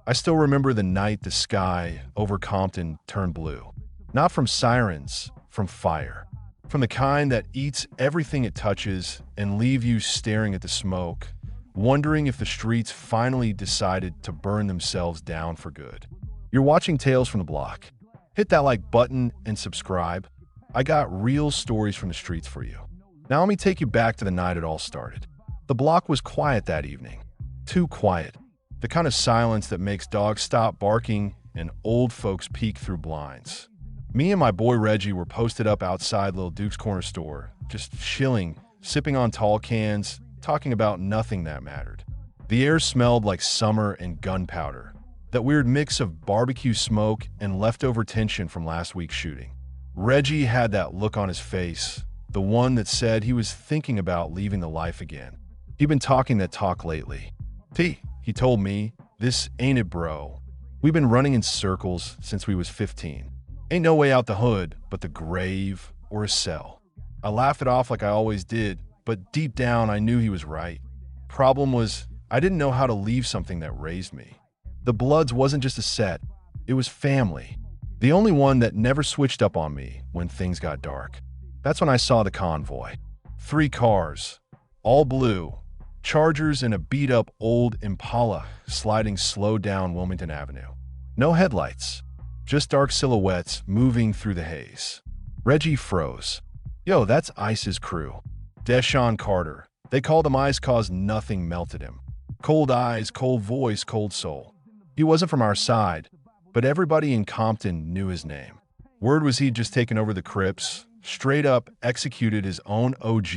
I still remember the night the sky over Compton turned blue. Not from sirens, from fire. From the kind that eats everything it touches and leave you staring at the smoke, wondering if the streets finally decided to burn themselves down for good. You're watching Tales from the Block. Hit that like button and subscribe. I got real stories from the streets for you. Now let me take you back to the night it all started. The block was quiet that evening. Too quiet. The kind of silence that makes dogs stop barking and old folks peek through blinds. Me and my boy Reggie were posted up outside Lil Duke's corner store, just chilling, sipping on tall cans, talking about nothing that mattered. The air smelled like summer and gunpowder, that weird mix of barbecue smoke and leftover tension from last week's shooting. Reggie had that look on his face, the one that said he was thinking about leaving the life again. He'd been talking that talk lately. He told me, this ain't it, bro. We've been running in circles since we was 15. Ain't no way out the hood but the grave or a cell. I laughed it off like I always did, but deep down I knew he was right. Problem was, I didn't know how to leave something that raised me. The Bloods wasn't just a set, it was family. The only one that never switched up on me when things got dark. That's when I saw the convoy. 3 cars, all blue, Chargers and a beat-up old Impala sliding slow down Wilmington Avenue. No headlights, just dark silhouettes moving through the haze. Reggie froze. Yo, that's ICE's crew. Deshaun Carter. They called him Ice cause nothing melted him. Cold eyes, cold voice, cold soul. He wasn't from our side, but everybody in Compton knew his name. Word was he'd just taken over the Crips, straight up executed his own OG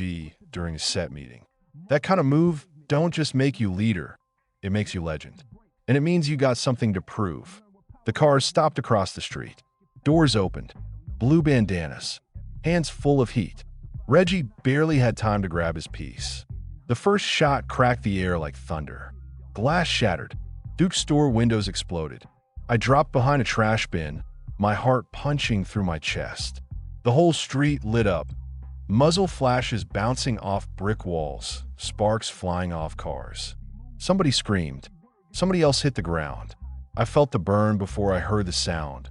during a set meeting. That kind of move don't just make you leader, it makes you legend. And it means you got something to prove. The cars stopped across the street. Doors opened. Blue bandanas. Hands full of heat. Reggie barely had time to grab his piece. The first shot cracked the air like thunder. Glass shattered. Duke's store windows exploded. I dropped behind a trash bin, my heart punching through my chest. The whole street lit up. Muzzle flashes bouncing off brick walls, sparks flying off cars. Somebody screamed. Somebody else hit the ground. I felt the burn before I heard the sound.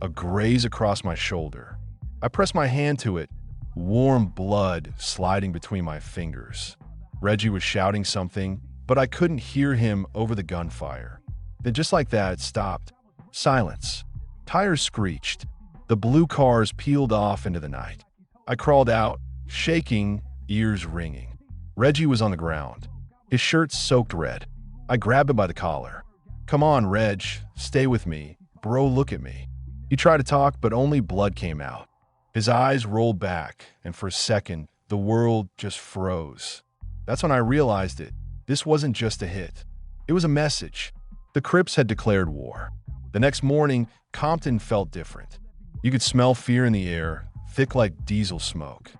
A graze across my shoulder. I pressed my hand to it, warm blood sliding between my fingers. Reggie was shouting something, but I couldn't hear him over the gunfire. Then just like that, it stopped. Silence. Tires screeched. The blue cars peeled off into the night. I crawled out, shaking, ears ringing. Reggie was on the ground, his shirt soaked red. I grabbed him by the collar. Come on, Reg, stay with me. Bro, look at me. He tried to talk, but only blood came out. His eyes rolled back, and for a second, the world just froze. That's when I realized it. This wasn't just a hit. It was a message. The Crips had declared war. The next morning, Compton felt different. You could smell fear in the air, thick like diesel smoke.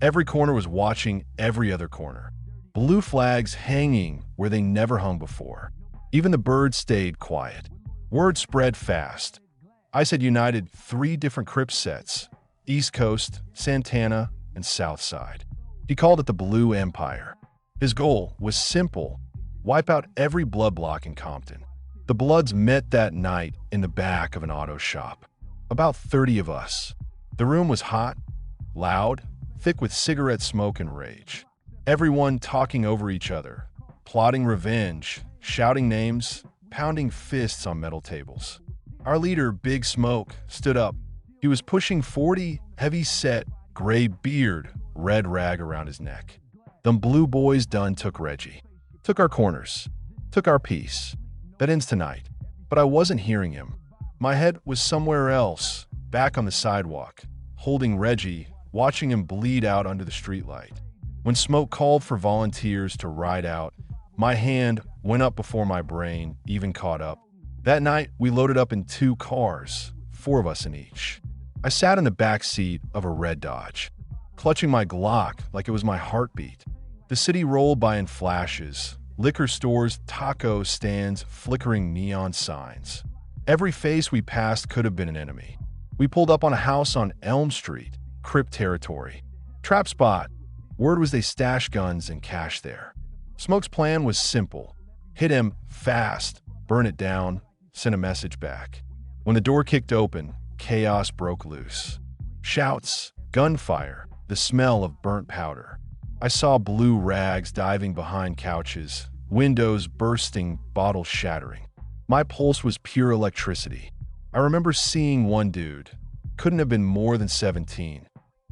Every corner was watching every other corner. Blue flags hanging where they never hung before. Even the birds stayed quiet. Word spread fast. ICE had united 3 different Crip sets, East Coast, Santana, and South Side. He called it the Blue Empire. His goal was simple: wipe out every blood block in Compton. The Bloods met that night in the back of an auto shop. About 30 of us. The room was hot, loud, thick with cigarette smoke and rage. Everyone talking over each other, plotting revenge, shouting names, pounding fists on metal tables. Our leader, Big Smoke, stood up. He was pushing 40, heavy-set, gray beard, red rag around his neck. Them blue boys done took Reggie. Took our corners. Took our piece. That ends tonight. But I wasn't hearing him. My head was somewhere else, back on the sidewalk, holding Reggie, watching him bleed out under the streetlight. When Smoke called for volunteers to ride out, my hand went up before my brain even caught up. That night, we loaded up in 2 cars, 4 of us in each. I sat in the back seat of a red Dodge, clutching my Glock like it was my heartbeat. The city rolled by in flashes, liquor stores, taco stands, flickering neon signs. Every face we passed could have been an enemy. We pulled up on a house on Elm Street, Crip territory. Trap spot. Word was they stashed guns and cash there. Smoke's plan was simple. Hit him fast, burn it down, sent a message back. When the door kicked open, chaos broke loose. Shouts, gunfire, the smell of burnt powder. I saw blue rags diving behind couches, windows bursting, bottles shattering. My pulse was pure electricity. I remember seeing one dude, couldn't have been more than 17,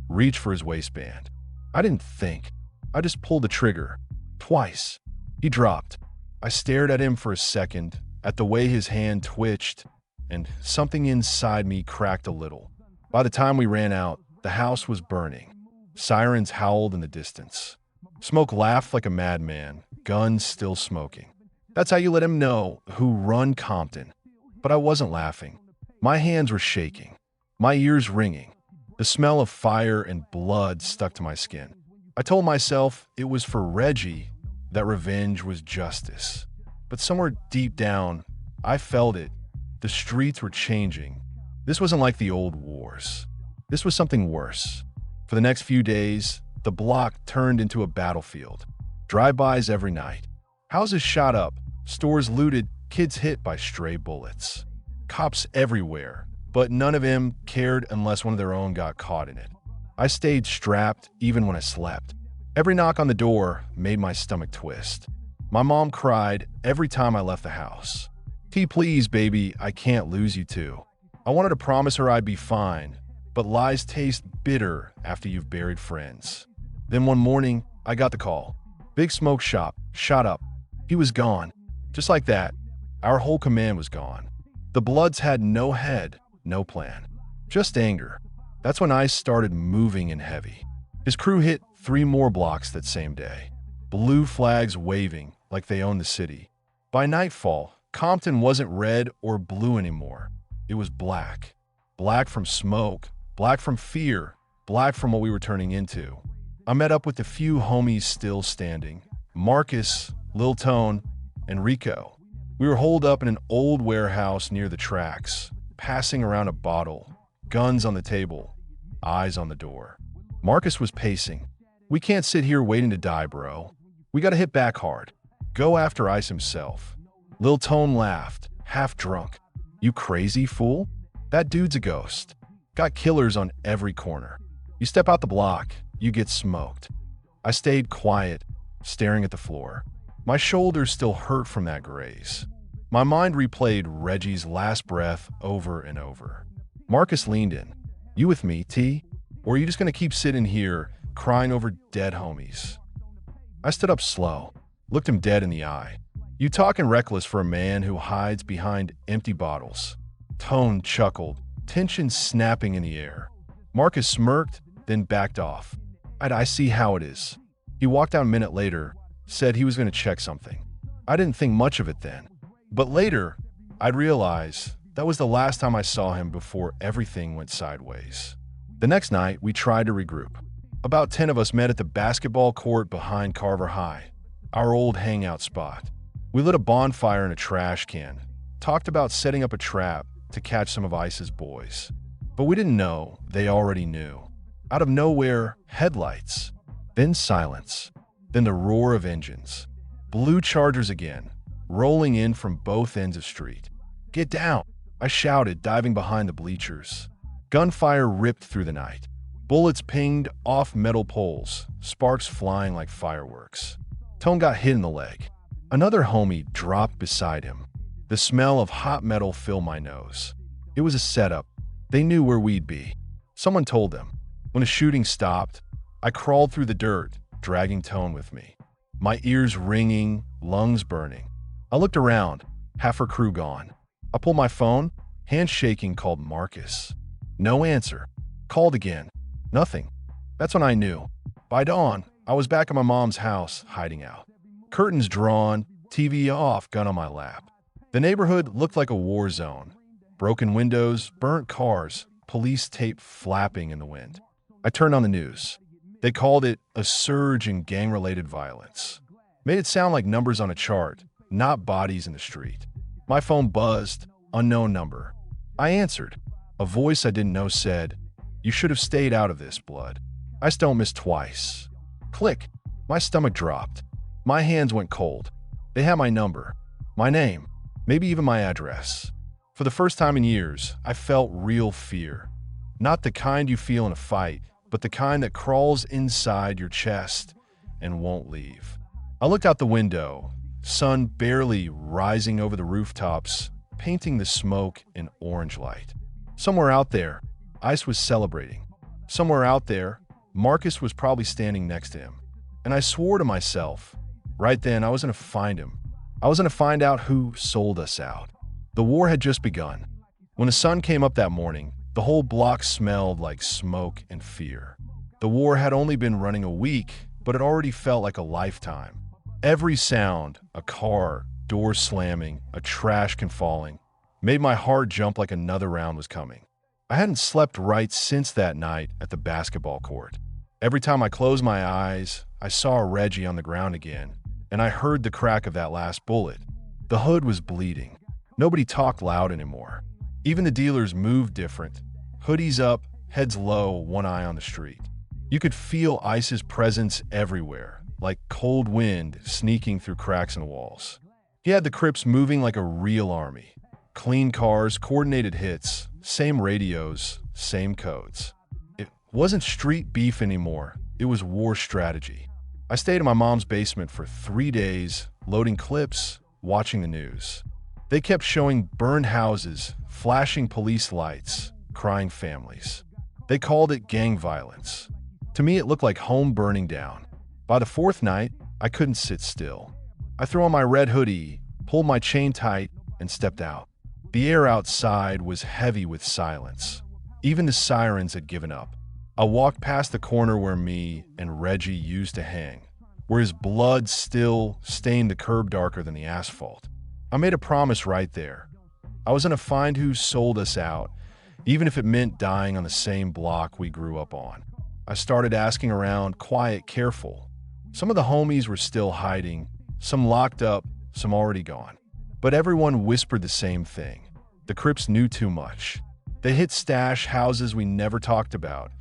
reach for his waistband. I didn't think. I just pulled the trigger. Twice. He dropped. I stared at him for a second, at the way his hand twitched, and something inside me cracked a little. By the time we ran out, the house was burning. Sirens howled in the distance. Smoke laughed like a madman, guns still smoking. That's how you let him know who run Compton. But I wasn't laughing. My hands were shaking, my ears ringing. The smell of fire and blood stuck to my skin. I told myself it was for Reggie, that revenge was justice. But somewhere deep down, I felt it. The streets were changing. This wasn't like the old wars. This was something worse. For the next few days, the block turned into a battlefield. Drive-bys every night. Houses shot up, stores looted, kids hit by stray bullets. Cops everywhere, but none of them cared unless one of their own got caught in it. I stayed strapped even when I slept. Every knock on the door made my stomach twist. My mom cried every time I left the house. T, please, baby, I can't lose you too. I wanted to promise her I'd be fine, but lies taste bitter after you've buried friends. Then one morning, I got the call. Big Smoke shop, shot up. He was gone. Just like that, our whole command was gone. The Bloods had no head, no plan. Just anger. That's when I started moving in heavy. His crew hit 3 more blocks that same day. Blue flags waving like they owned the city. By nightfall, Compton wasn't red or blue anymore. It was black. Black from smoke, black from fear, black from what we were turning into. I met up with the few homies still standing. Marcus, Lil Tone, and Rico. We were holed up in an old warehouse near the tracks, passing around a bottle, guns on the table, eyes on the door. Marcus was pacing. We can't sit here waiting to die, bro. We gotta hit back hard. Go after Ice himself. Lil Tone laughed, half drunk. You crazy fool? That dude's a ghost. Got killers on every corner. You step out the block, you get smoked. I stayed quiet, staring at the floor. My shoulders still hurt from that graze. My mind replayed Reggie's last breath over and over. Marcus leaned in. You with me, T? Or are you just gonna keep sitting here, crying over dead homies? I stood up slow, looked him dead in the eye. You talking reckless for a man who hides behind empty bottles. Tone chuckled, tension snapping in the air. Marcus smirked, then backed off. I see how it is. He walked out a minute later, said he was going to check something. I didn't think much of it then. But later, I'd realize that was the last time I saw him before everything went sideways. The next night, we tried to regroup. About 10 of us met at the basketball court behind Carver High, our old hangout spot. We lit a bonfire in a trash can, talked about setting up a trap to catch some of Ice's boys. But we didn't know they already knew. Out of nowhere, headlights, then silence, then the roar of engines. Blue Chargers again, rolling in from both ends of street. Get down, I shouted, diving behind the bleachers. Gunfire ripped through the night. Bullets pinged off metal poles, sparks flying like fireworks. Tone got hit in the leg. Another homie dropped beside him. The smell of hot metal filled my nose. It was a setup. They knew where we'd be. Someone told them. When the shooting stopped, I crawled through the dirt, dragging Tone with me. My ears ringing, lungs burning. I looked around, half her crew gone. I pulled my phone, hands shaking, called Marcus. No answer. Called again. Nothing. That's when I knew. By dawn, I was back at my mom's house, hiding out. Curtains drawn, TV off, gun on my lap. The neighborhood looked like a war zone. Broken windows, burnt cars, police tape flapping in the wind. I turned on the news. They called it a surge in gang-related violence. Made it sound like numbers on a chart, not bodies in the street. My phone buzzed, unknown number. I answered. A voice I didn't know said, "You should have stayed out of this, blood. I still missed twice." Click. My stomach dropped. My hands went cold. They had my number, my name, maybe even my address. For the first time in years, I felt real fear. Not the kind you feel in a fight, but the kind that crawls inside your chest and won't leave. I looked out the window, sun barely rising over the rooftops, painting the smoke in orange light. Somewhere out there, Ice was celebrating. Somewhere out there, Marcus was probably standing next to him. And I swore to myself, right then I was going to find him. I was going to find out who sold us out. The war had just begun. When the sun came up that morning, the whole block smelled like smoke and fear. The war had only been running a week, but it already felt like a lifetime. Every sound, a car, door slamming, a trash can falling, made my heart jump like another round was coming. I hadn't slept right since that night at the basketball court. Every time I closed my eyes, I saw Reggie on the ground again, and I heard the crack of that last bullet. The hood was bleeding. Nobody talked loud anymore. Even the dealers moved different. Hoodies up, heads low, one eye on the street. You could feel Ice's presence everywhere, like cold wind sneaking through cracks in the walls. He had the Crips moving like a real army. Clean cars, coordinated hits, same radios, same codes. It wasn't street beef anymore. It was war strategy. I stayed in my mom's basement for 3 days, loading clips, watching the news. They kept showing burned houses, flashing police lights, crying families. They called it gang violence. To me, it looked like home burning down. By the fourth night, I couldn't sit still. I threw on my red hoodie, pulled my chain tight, and stepped out. The air outside was heavy with silence. Even the sirens had given up. I walked past the corner where me and Reggie used to hang, where his blood still stained the curb darker than the asphalt. I made a promise right there. I was going to find who sold us out, even if it meant dying on the same block we grew up on. I started asking around, quiet, careful. Some of the homies were still hiding, some locked up, some already gone. But everyone whispered the same thing. The Crips knew too much. They hit stash houses we never talked about,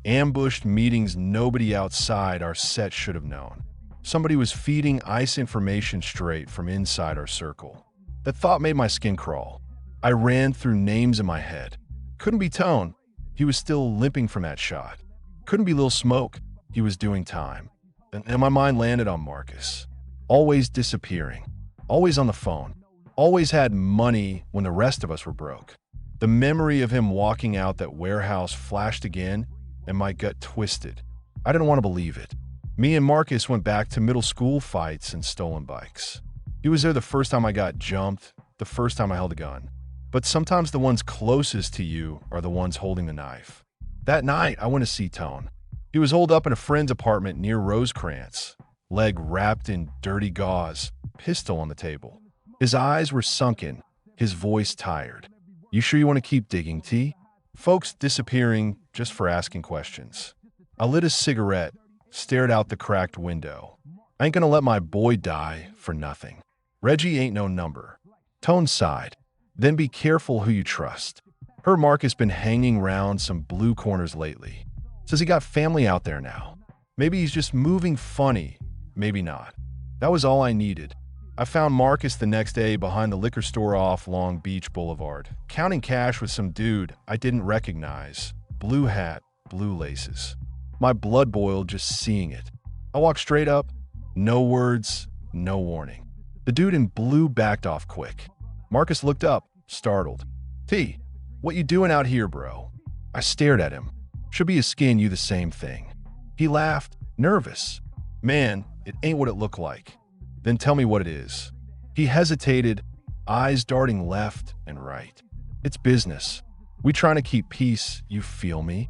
ambushed meetings nobody outside our set should have known. Somebody was feeding Ice information straight from inside our circle. That thought made my skin crawl. I ran through names in my head. Couldn't be Tone. He was still limping from that shot. Couldn't be Lil Smoke. He was doing time. And my mind landed on Marcus. Always disappearing. Always on the phone. Always had money when the rest of us were broke. The memory of him walking out that warehouse flashed again, and my gut twisted. I didn't want to believe it. Me and Marcus went back to middle school fights and stolen bikes. He was there the first time I got jumped, the first time I held a gun. But sometimes the ones closest to you are the ones holding the knife. That night, I went to see Tone. He was holed up in a friend's apartment near Rosecrans, leg wrapped in dirty gauze, pistol on the table. His eyes were sunken, his voice tired. "You sure you want to keep digging, T?" Folks disappearing just for asking questions. I lit a cigarette, stared out the cracked window. I ain't gonna let my boy die for nothing. Reggie ain't no number. Tone sighed. Then be careful who you trust. Heard Marcus been hanging around some blue corners lately. Says he got family out there now. Maybe he's just moving funny, maybe not. That was all I needed. I found Marcus the next day behind the liquor store off Long Beach Boulevard, counting cash with some dude I didn't recognize. Blue hat, blue laces. My blood boiled just seeing it. I walked straight up, no words, no warning. The dude in blue backed off quick. Marcus looked up, startled. "T, what you doing out here, bro?" I stared at him. "Should be a skin you the same thing." He laughed, nervous. "Man, it ain't what it looked like." "Then tell me what it is." He hesitated, eyes darting left and right. "It's business. We trying to keep peace, you feel me?"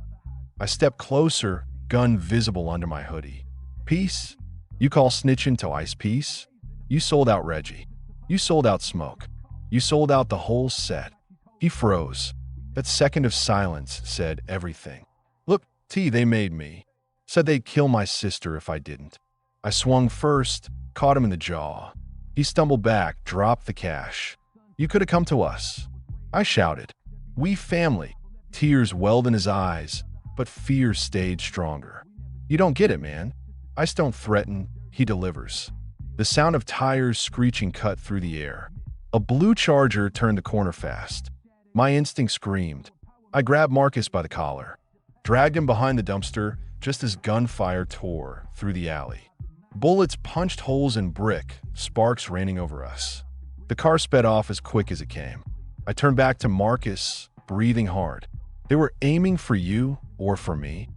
I stepped closer, gun visible under my hoodie. "Peace? You call snitching to Ice peace? You sold out Reggie. You sold out Smoke. You sold out the whole set." He froze. That second of silence said everything. "Look, T, they made me. Said they'd kill my sister if I didn't." I swung first, caught him in the jaw. He stumbled back, dropped the cash. "You could have come to us." I shouted. "We family." Tears welled in his eyes, but fear stayed stronger. "You don't get it, man. Ice don't threaten, he delivers." The sound of tires screeching cut through the air. A blue Charger turned the corner fast. My instinct screamed. I grabbed Marcus by the collar, dragged him behind the dumpster just as gunfire tore through the alley. Bullets punched holes in brick, sparks raining over us. The car sped off as quick as it came. I turned back to Marcus, breathing hard. They were aiming for you or for me?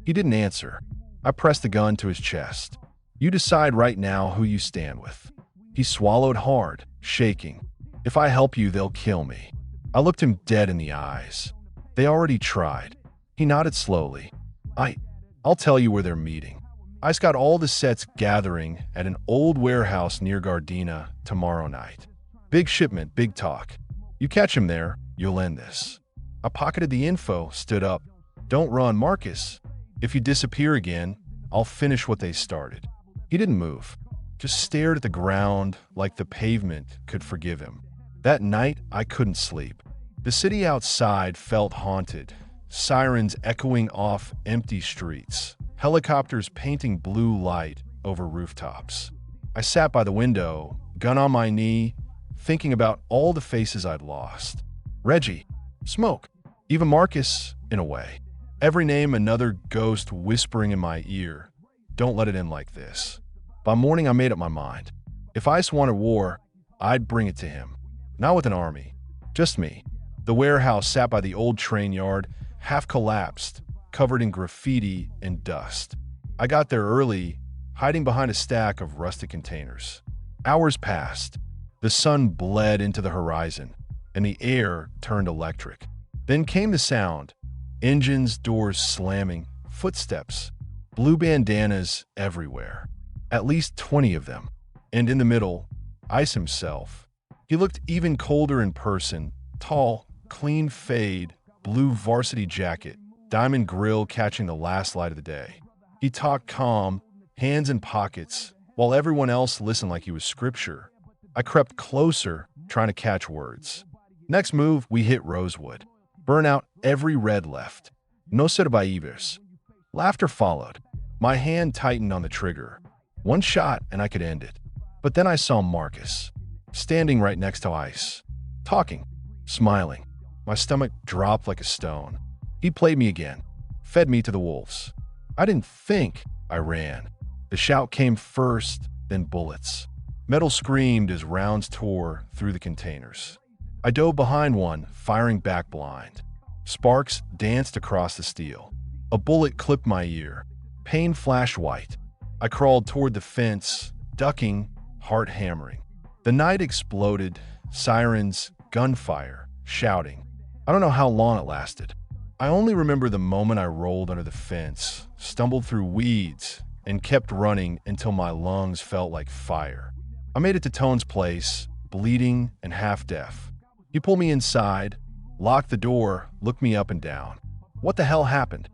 He didn't answer. I pressed the gun to his chest. You decide right now who you stand with. He swallowed hard, shaking. If I help you, they'll kill me. I looked him dead in the eyes. They already tried. He nodded slowly. I'll tell you where they're meeting. I's got all the sets gathering at an old warehouse near Gardena tomorrow night. Big shipment, big talk. You catch him there, you'll end this. I pocketed the info, stood up. Don't run, Marcus. If you disappear again, I'll finish what they started. He didn't move, just stared at the ground like the pavement could forgive him. That night, I couldn't sleep. The city outside felt haunted, sirens echoing off empty streets, helicopters painting blue light over rooftops. I sat by the window, gun on my knee, thinking about all the faces I'd lost. Reggie, Smoke, even Marcus, in a way. Every name another ghost whispering in my ear. Don't let it end like this. By morning, I made up my mind. If Ice wanted war, I'd bring it to him. Not with an army, just me. The warehouse sat by the old train yard, half collapsed, covered in graffiti and dust. I got there early, hiding behind a stack of rusted containers. Hours passed. The sun bled into the horizon, and the air turned electric. Then came the sound. Engines, doors slamming, footsteps, blue bandanas everywhere. At least 20 of them. And in the middle, Ice himself. He looked even colder in person, tall, clean fade, blue varsity jacket, diamond grill catching the last light of the day. He talked calm, hands in pockets, while everyone else listened like he was scripture. I crept closer, trying to catch words. Next move, we hit Rosewood. Burn out every red left. No survivors. Laughter followed. My hand tightened on the trigger. One shot and I could end it. But then I saw Marcus, standing right next to Ice, talking, smiling. My stomach dropped like a stone. He played me again, fed me to the wolves. I didn't think, I ran. The shout came first, then bullets. Metal screamed as rounds tore through the containers. I dove behind one, firing back blind. Sparks danced across the steel. A bullet clipped my ear. Pain flashed white. I crawled toward the fence, ducking, heart hammering. The night exploded, sirens, gunfire, shouting. I don't know how long it lasted. I only remember the moment I rolled under the fence, stumbled through weeds, and kept running until my lungs felt like fire. I made it to Tone's place, bleeding and half deaf. He pulled me inside, locked the door, looked me up and down. What the hell happened?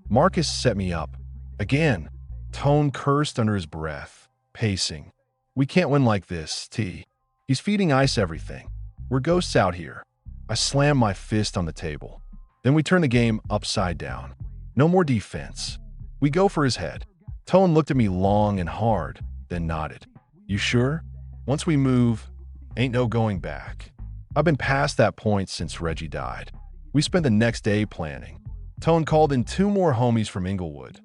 Marcus set me up. Again. Tone cursed under his breath, pacing. We can't win like this, T. He's feeding Ice everything. We're ghosts out here. I slammed my fist on the table. Then we turned the game upside down. No more defense. We go for his head. Tone looked at me long and hard, then nodded. You sure? Once we move, ain't no going back. I've been past that point since Reggie died. We spent the next day planning. Tone called in 2 more homies from Inglewood.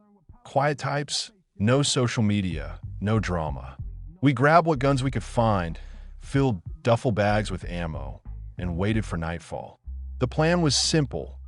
Quiet types, no social media, no drama. We grabbed what guns we could find, filled duffel bags with ammo, and waited for nightfall. The plan was simple.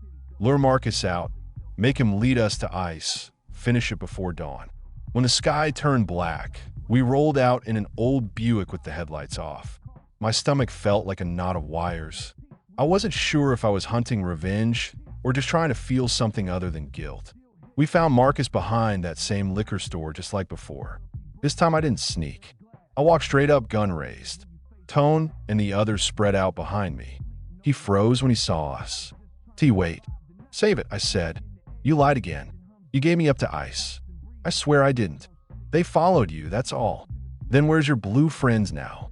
Lure Marcus out, make him lead us to Ice, finish it before dawn. When the sky turned black, we rolled out in an old Buick with the headlights off. My stomach felt like a knot of wires. I wasn't sure if I was hunting revenge or just trying to feel something other than guilt. We found Marcus behind that same liquor store just like before. This time I didn't sneak. I walked straight up, gun raised. Tone and the others spread out behind me. He froze when he saw us. T, wait. Save it, I said. You lied again. You gave me up to Ice. I swear I didn't. They followed you, that's all. Then where's your blue friends now?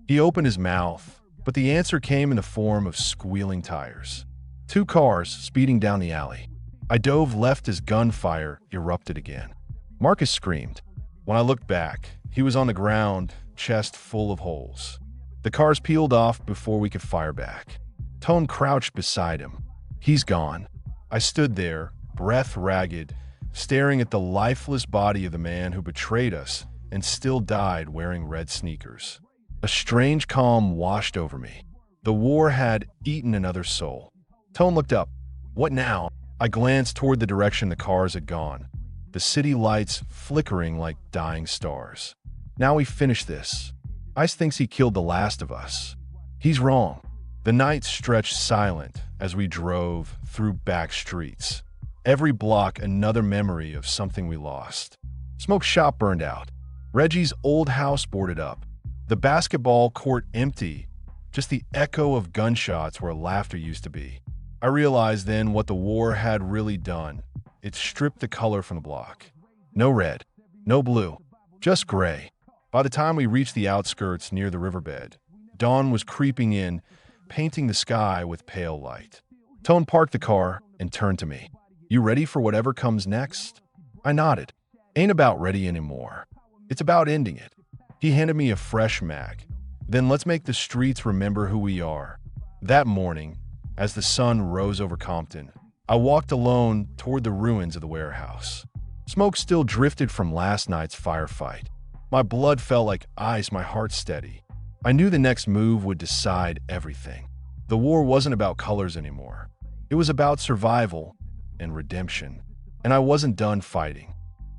He opened his mouth, but the answer came in the form of squealing tires. 2 cars speeding down the alley. I dove left as gunfire erupted again. Marcus screamed. When I looked back, he was on the ground, chest full of holes. The cars peeled off before we could fire back. Tone crouched beside him. He's gone. I stood there, breath ragged, staring at the lifeless body of the man who betrayed us and still died wearing red sneakers. A strange calm washed over me. The war had eaten another soul. Tone looked up. What now? I glanced toward the direction the cars had gone, the city lights flickering like dying stars. Now we finish this. Ice thinks he killed the last of us. He's wrong. The night stretched silent as we drove through back streets. Every block another memory of something we lost. Smoke's shop burned out. Reggie's old house boarded up. The basketball court empty, just the echo of gunshots where laughter used to be. I realized then what the war had really done. It stripped the color from the block. No red, no blue, just gray. By the time we reached the outskirts near the riverbed, dawn was creeping in, painting the sky with pale light. Tone parked the car and turned to me. You ready for whatever comes next? I nodded. Ain't about ready anymore. It's about ending it. He handed me a fresh mag. Then let's make the streets remember who we are. That morning, as the sun rose over Compton, I walked alone toward the ruins of the warehouse. Smoke still drifted from last night's firefight. My blood felt like ice, my heart steady. I knew the next move would decide everything. The war wasn't about colors anymore. It was about survival and redemption. And I wasn't done fighting.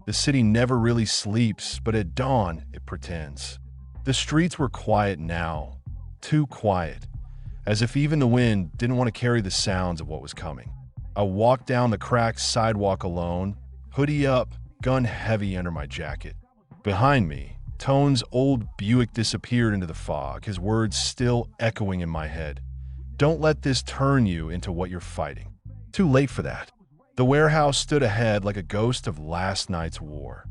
The city never really sleeps, but at dawn, it pretends. The streets were quiet now, too quiet, as if even the wind didn't want to carry the sounds of what was coming. I walked down the cracked sidewalk alone, hoodie up, gun heavy under my jacket. Behind me, Tone's old Buick disappeared into the fog, his words still echoing in my head. Don't let this turn you into what you're fighting. Too late for that. The warehouse stood ahead like a ghost of last night's war.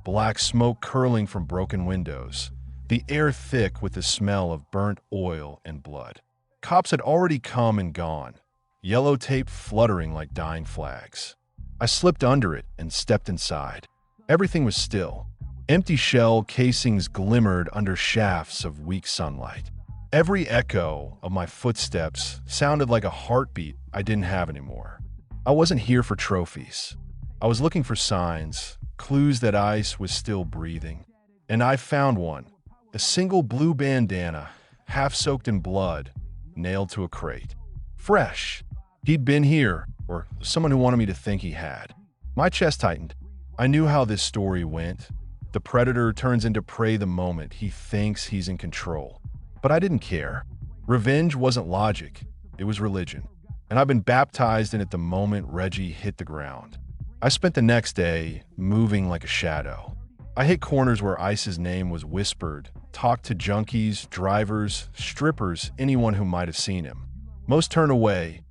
Black smoke curling from broken windows, the air thick with the smell of burnt oil and blood. Cops had already come and gone, yellow tape fluttering like dying flags. I slipped under it and stepped inside. Everything was still. Empty shell casings glimmered under shafts of weak sunlight. Every echo of my footsteps sounded like a heartbeat I didn't have anymore. I wasn't here for trophies. I was looking for signs, clues that ice was still breathing. And I found one, a single blue bandana, half soaked in blood, nailed to a crate. Fresh. He'd been here, or someone who wanted me to think he had. My chest tightened. I knew how this story went. The predator turns into prey the moment he thinks he's in control. But I didn't care. Revenge wasn't logic, it was religion. And I've been baptized in it the moment Reggie hit the ground. I spent the next day moving like a shadow. I hit corners where Ice's name was whispered, talked to junkies, drivers, strippers, anyone who might have seen him. Most turned away,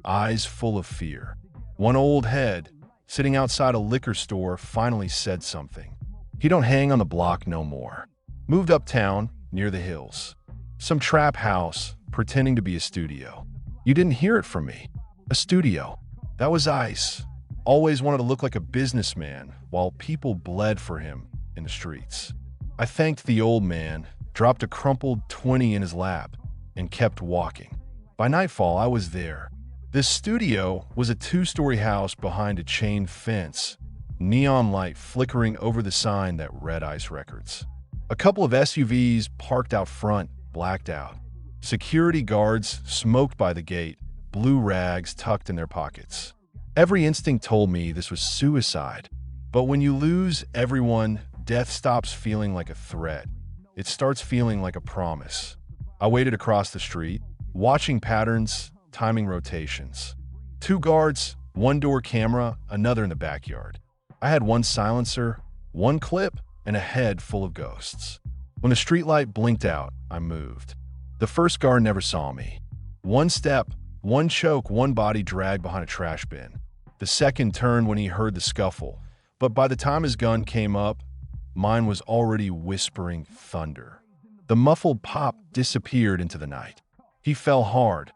eyes full of fear. One old head, sitting outside a liquor store, finally said something. He don't hang on the block no more. Moved uptown, near the hills. Some trap house, pretending to be a studio. You didn't hear it from me. A studio. That was Ice. Always wanted to look like a businessman, while people bled for him in the streets. I thanked the old man, dropped a crumpled 20 in his lap, and kept walking. By nightfall, I was there. This studio was a 2-story house behind a chain fence, neon light flickering over the sign that read Ice Records. A couple of SUVs parked out front, blacked out. Security guards smoked by the gate, blue rags tucked in their pockets. Every instinct told me this was suicide. But when you lose everyone, death stops feeling like a threat. It starts feeling like a promise. I waited across the street, watching patterns, timing rotations. 2 guards, 1 door camera, another in the backyard. I had 1 silencer, 1 clip, and a head full of ghosts. When the streetlight blinked out, I moved. The first guard never saw me. 1 step, 1 choke, 1 body dragged behind a trash bin. The second turned when he heard the scuffle, but by the time his gun came up, mine was already whispering thunder. The muffled pop disappeared into the night. He fell hard,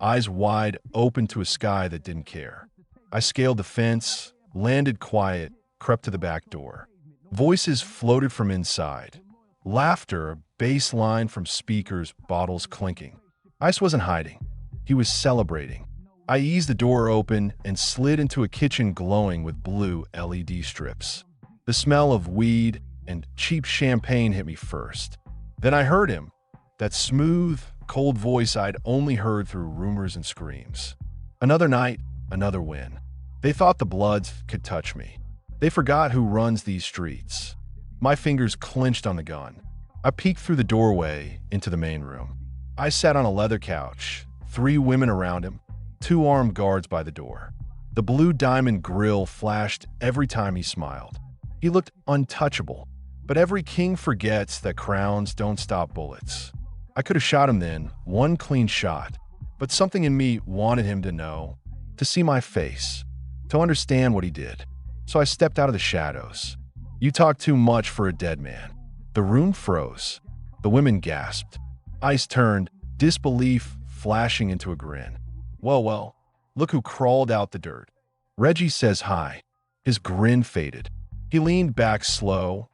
eyes wide open to a sky that didn't care. I scaled the fence, landed quiet, crept to the back door. Voices floated from inside. Laughter, a bass line from speakers, bottles clinking. Ice wasn't hiding. He was celebrating. I eased the door open and slid into a kitchen glowing with blue LED strips. The smell of weed and cheap champagne hit me first. Then I heard him, that smooth, cold voice I'd only heard through rumors and screams. Another night, another win. They thought the Bloods could touch me. They forgot who runs these streets. My fingers clenched on the gun. I peeked through the doorway into the main room. I sat on a leather couch, 3 women around him, 2 armed guards by the door. The blue diamond grill flashed every time he smiled. He looked untouchable, but every king forgets that crowns don't stop bullets. I could have shot him then, one clean shot, but something in me wanted him to know, to see my face, to understand what he did. So I stepped out of the shadows. You talk too much for a dead man. The room froze. The women gasped. Ice turned, disbelief flashing into a grin. Well, look who crawled out the dirt. Reggie says hi. His grin faded. He leaned back slow,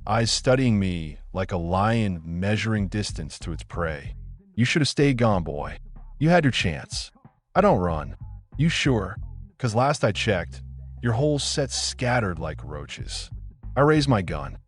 eyes studying me like a lion measuring distance to its prey. You should have stayed gone, boy. You had your chance. I don't run. You sure? 'Cause last I checked, your whole set's scattered like roaches. I raised my gun.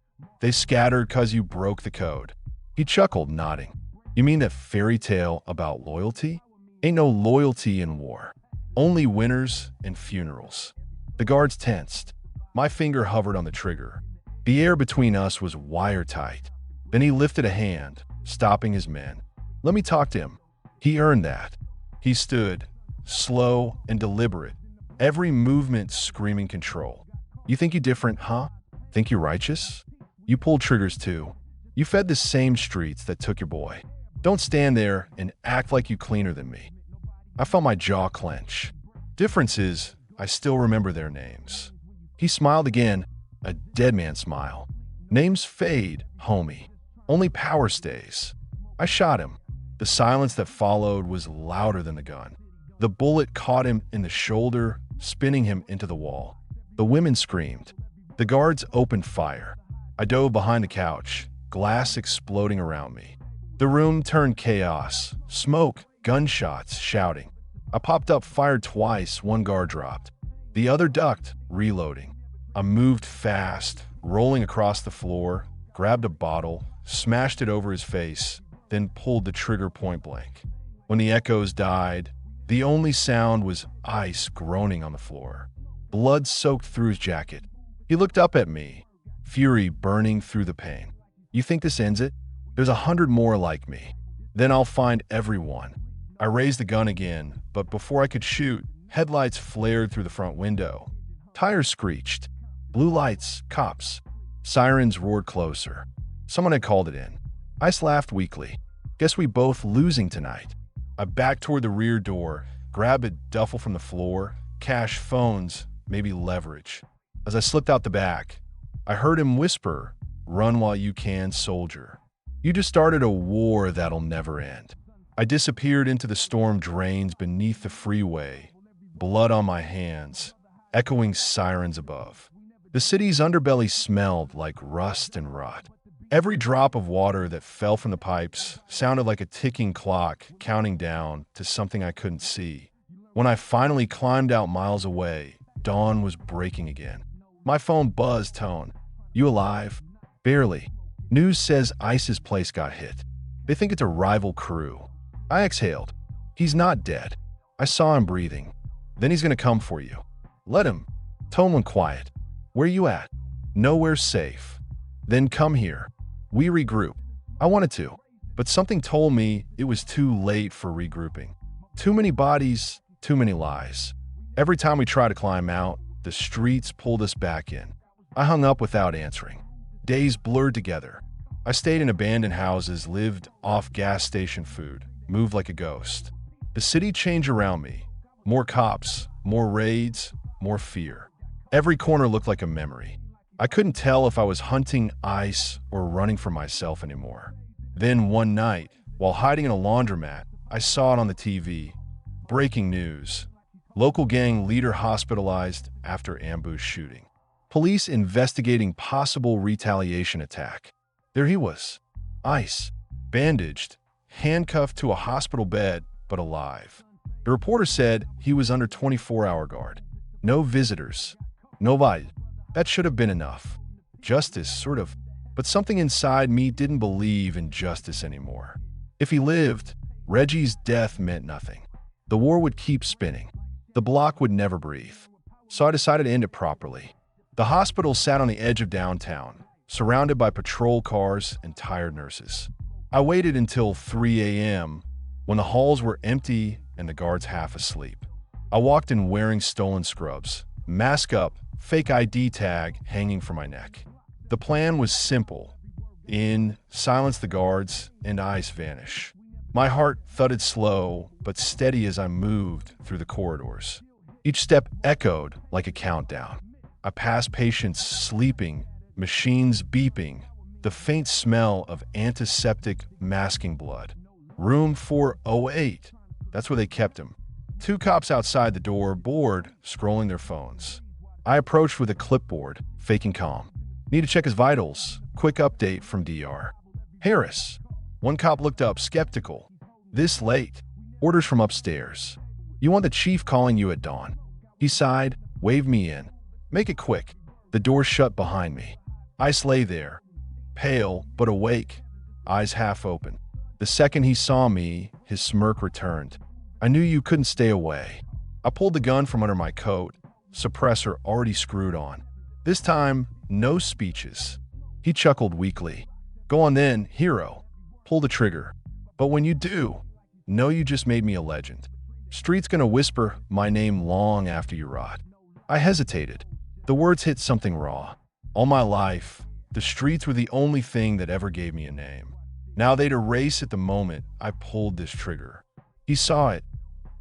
They scattered 'cause you broke the code. He chuckled, nodding. You mean that fairy tale about loyalty? Ain't no loyalty in war. Only winners and funerals. The guards tensed. My finger hovered on the trigger. The air between us was wire-tight. Then he lifted a hand, stopping his men. Let me talk to him. He earned that. He stood, slow and deliberate, every movement screaming control. You think you different, huh? Think you righteous? You pulled triggers too. You fed the same streets that took your boy. Don't stand there and act like you cleaner than me. I felt my jaw clench. Difference is, I still remember their names. He smiled again, a dead man smile. Names fade, homie. Only power stays. I shot him. The silence that followed was louder than the gun. The bullet caught him in the shoulder, spinning him into the wall. The women screamed. The guards opened fire. I dove behind the couch, glass exploding around me. The room turned chaos, smoke, gunshots, shouting. I popped up, fired twice, one guard dropped. The other ducked, reloading. I moved fast, rolling across the floor, grabbed a bottle, smashed it over his face, then pulled the trigger point blank. When the echoes died, the only sound was ice groaning on the floor. Blood soaked through his jacket. He looked up at me, fury burning through the pain. You think this ends it? There's 100 more like me. Then I'll find everyone. I raised the gun again, but before I could shoot, headlights flared through the front window. Tires screeched. Blue lights, cops. Sirens roared closer. Someone had called it in. Ice laughed weakly. Guess we both losing tonight. I backed toward the rear door, grabbed a duffel from the floor, cash, phones, maybe leverage. As I slipped out the back, I heard him whisper, "Run while you can, soldier. You just started a war that'll never end." I disappeared into the storm drains beneath the freeway, blood on my hands, echoing sirens above. The city's underbelly smelled like rust and rot. Every drop of water that fell from the pipes sounded like a ticking clock counting down to something I couldn't see. When I finally climbed out miles away, dawn was breaking again. My phone buzzed tone. You alive? Barely. News says ICE's place got hit. They think it's a rival crew. I exhaled. He's not dead. I saw him breathing. Then he's gonna come for you. Let him. Tone went quiet. Where you at? Nowhere safe. Then come here. We regroup. I wanted to, but something told me it was too late for regrouping. Too many bodies, too many lies. Every time we tried to climb out, the streets pulled us back in. I hung up without answering. Days blurred together. I stayed in abandoned houses, lived off gas station food, moved like a ghost. The city changed around me. More cops, more raids, more fear. Every corner looked like a memory. I couldn't tell if I was hunting ice or running for myself anymore. Then one night, while hiding in a laundromat, I saw it on the TV. Breaking news. Local gang leader hospitalized after ambush shooting. Police investigating possible retaliation attack. There he was. Ice. Bandaged. Handcuffed to a hospital bed, but alive. The reporter said he was under 24-hour guard. No visitors. Nobody. That should have been enough. Justice, sort of. But something inside me didn't believe in justice anymore. If he lived, Reggie's death meant nothing. The war would keep spinning. The block would never breathe. So I decided to end it properly. The hospital sat on the edge of downtown, surrounded by patrol cars and tired nurses. I waited until 3 a.m. when the halls were empty and the guards half asleep. I walked in wearing stolen scrubs, mask up, fake ID tag hanging from my neck. The plan was simple. In, silence the guards, and eyes vanish. My heart thudded slow but steady as I moved through the corridors. Each step echoed like a countdown. I passed patients sleeping, machines beeping, the faint smell of antiseptic masking blood. Room 408. That's where they kept him. 2 cops outside the door, bored, scrolling their phones. I approached with a clipboard, faking calm. Need to check his vitals. Quick update from DR. Harris. One cop looked up, skeptical. This late? Orders from upstairs. You want the chief calling you at dawn. He sighed, waved me in. Make it quick. The door shut behind me. Ice lay there, pale but awake, eyes half open. The second he saw me, his smirk returned. I knew you couldn't stay away. I pulled the gun from under my coat, suppressor already screwed on. This time, no speeches. He chuckled weakly. Go on then, hero. Pull the trigger. But when you do, know you just made me a legend. Street's gonna whisper my name long after you rot. I hesitated. The words hit something raw. All my life, the streets were the only thing that ever gave me a name. Now they'd erase at the moment I pulled this trigger. He saw it,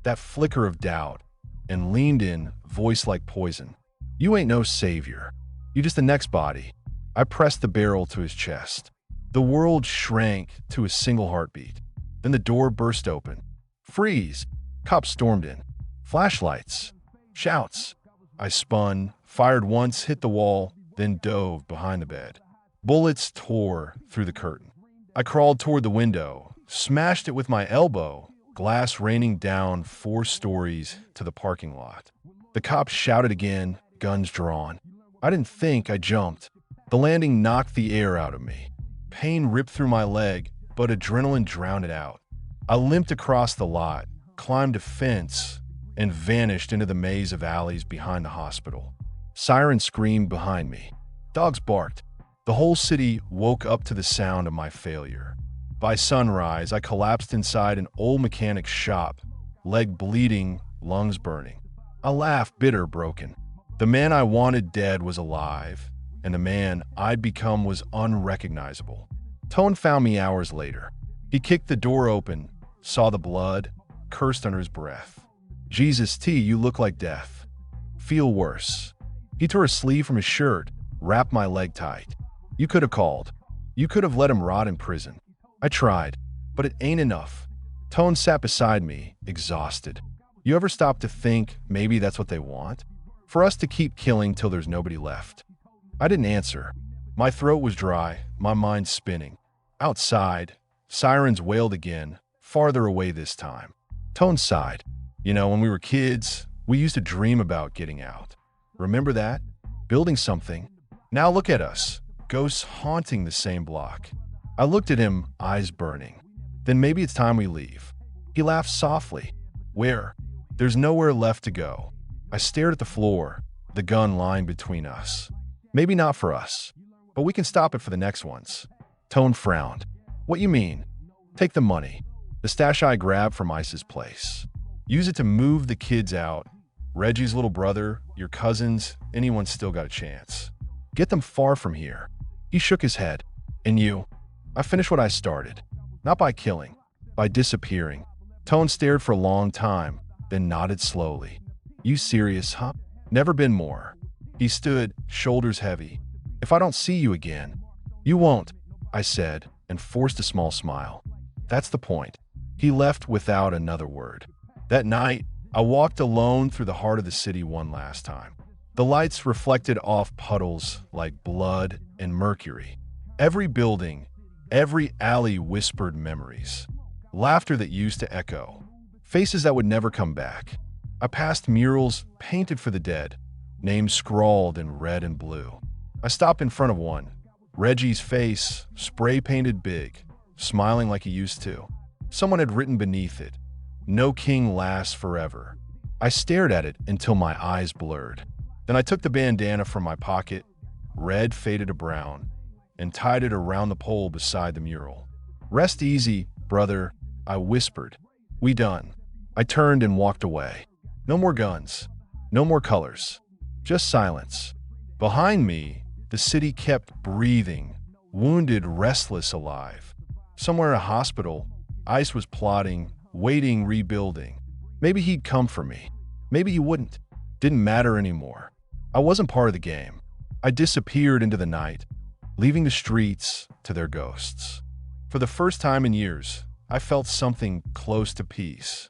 that flicker of doubt, and leaned in, voice like poison. You ain't no savior. You just the next body. I pressed the barrel to his chest. The world shrank to a single heartbeat. Then the door burst open. Freeze! Cops stormed in. Flashlights. Shouts. I spun, fired once, hit the wall, then dove behind the bed. Bullets tore through the curtain. I crawled toward the window, smashed it with my elbow, glass raining down 4 stories to the parking lot. The cops shouted again, guns drawn. I didn't think, I jumped. The landing knocked the air out of me. Pain ripped through my leg, but adrenaline drowned it out. I limped across the lot, climbed a fence, and vanished into the maze of alleys behind the hospital. Sirens screamed behind me. Dogs barked. The whole city woke up to the sound of my failure. By sunrise, I collapsed inside an old mechanic's shop, leg bleeding, lungs burning. I laughed, bitter, broken. The man I wanted dead was alive, and the man I'd become was unrecognizable. Tone found me hours later. He kicked the door open, saw the blood, cursed under his breath. Jesus T, you look like death. Feel worse. He tore a sleeve from his shirt, wrapped my leg tight. You could have called. You could have let him rot in prison. I tried, but it ain't enough. Tone sat beside me, exhausted. You ever stop to think maybe that's what they want? For us to keep killing till there's nobody left. I didn't answer. My throat was dry, my mind spinning. Outside, sirens wailed again, farther away this time. Tone sighed. You know, when we were kids, we used to dream about getting out. Remember that? Building something. Now look at us, ghosts haunting the same block. I looked at him, eyes burning. Then maybe it's time we leave. He laughed softly. Where? There's nowhere left to go. I stared at the floor, the gun lying between us. Maybe not for us, but we can stop it for the next ones. Tone frowned. What you mean? Take the money. The stash I grabbed from Ice's place. Use it to move the kids out. Reggie's little brother, your cousins, anyone's still got a chance. Get them far from here. He shook his head. And you? I finished what I started. Not by killing, by disappearing. Tone stared for a long time, then nodded slowly. You serious, huh? Never been more. He stood, shoulders heavy. If I don't see you again. You won't, I said, and forced a small smile. That's the point. He left without another word. That night, I walked alone through the heart of the city one last time. The lights reflected off puddles like blood and mercury. Every building, every alley whispered memories. Laughter that used to echo. Faces that would never come back. I passed murals painted for the dead, names scrawled in red and blue. I stopped in front of one. Reggie's face, spray-painted big, smiling like he used to. Someone had written beneath it, "No king lasts forever." I stared at it until my eyes blurred. Then I took the bandana from my pocket, red faded to brown, and tied it around the pole beside the mural. "Rest easy, brother," I whispered. "We done." I turned and walked away. No more guns, no more colors, just silence. Behind me, the city kept breathing, wounded, restless, alive. Somewhere in a hospital, Ice was plotting, waiting, rebuilding. Maybe he'd come for me. Maybe he wouldn't. Didn't matter anymore. I wasn't part of the game. I disappeared into the night, leaving the streets to their ghosts. For the first time in years, I felt something close to peace.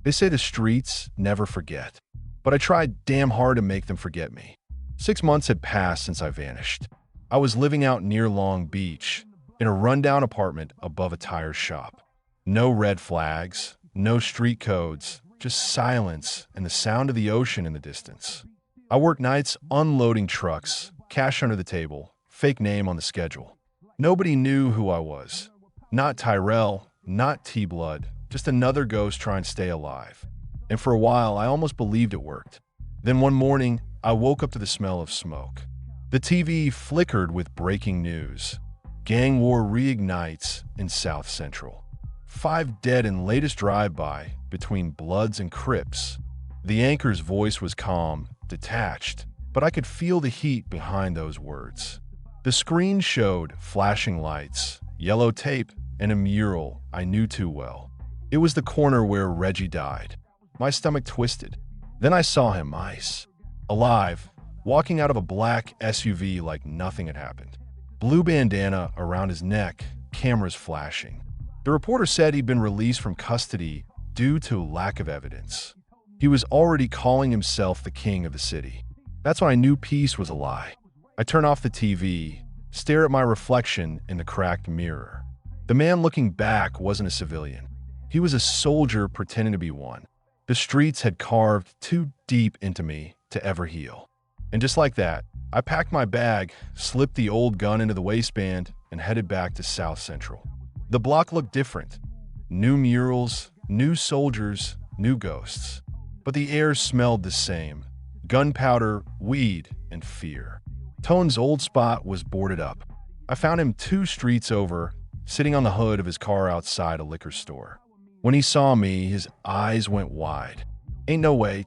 They say the streets never forget, but I tried damn hard to make them forget me. 6 months had passed since I vanished. I was living out near Long Beach, in a rundown apartment above a tire shop. No red flags, no street codes, just silence and the sound of the ocean in the distance. I worked nights unloading trucks, cash under the table, fake name on the schedule. Nobody knew who I was. Not Tyrell, not T-Blood, just another ghost trying to stay alive. And for a while, I almost believed it worked. Then one morning, I woke up to the smell of smoke. The TV flickered with breaking news. Gang war reignites in South Central. 5 dead in latest drive-by between Bloods and Crips. The anchor's voice was calm, detached, but I could feel the heat behind those words. The screen showed flashing lights, yellow tape, and a mural I knew too well. It was the corner where Reggie died. My stomach twisted. Then I saw him, Ice, alive, walking out of a black SUV like nothing had happened. Blue bandana around his neck, cameras flashing. The reporter said he'd been released from custody due to lack of evidence. He was already calling himself the king of the city. That's when I knew peace was a lie. I turn off the TV, stare at my reflection in the cracked mirror. The man looking back wasn't a civilian. He was a soldier pretending to be one. The streets had carved too deep into me to ever heal. And just like that, I packed my bag, slipped the old gun into the waistband, and headed back to South Central. The block looked different. New murals, new soldiers, new ghosts. But the air smelled the same. Gunpowder, weed, and fear. Tone's old spot was boarded up. I found him 2 streets over, sitting on the hood of his car outside a liquor store. When he saw me, his eyes went wide. "Ain't no way,